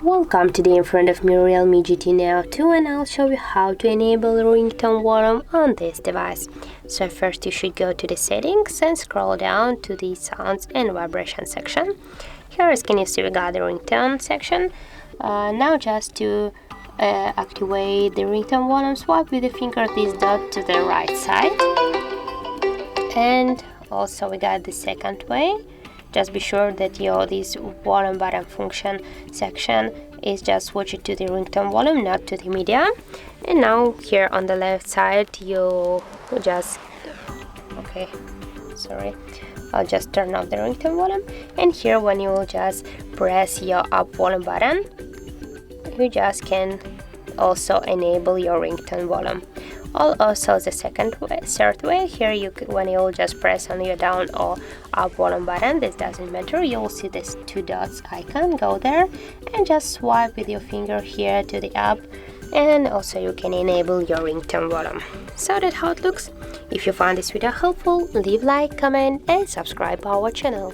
Welcome to the in front of me REALME GT Neo 2, and I'll show you how to enable ringtone volume on this device. So first you should go to the settings and scroll down to the sounds and vibration section. Here as can you see we got the ringtone section. Now just to activate the ringtone volume, swipe with the finger this dot to the right side. And also we got the second way. Just be sure that this volume button function section is just switched to the ringtone volume, not to the media. And now here on the left side you just I'll just turn off the ringtone volume, and here when you will just press your up volume button, you just can also enable your ringtone volume. Also the third way, here when you will just press on your down or up volume button, this doesn't matter, you will see this two dots icon, go there and just swipe with your finger here to the up, and also you can enable your ringtone volume. So that's how it looks. If you found this video helpful, leave like, comment and subscribe our channel.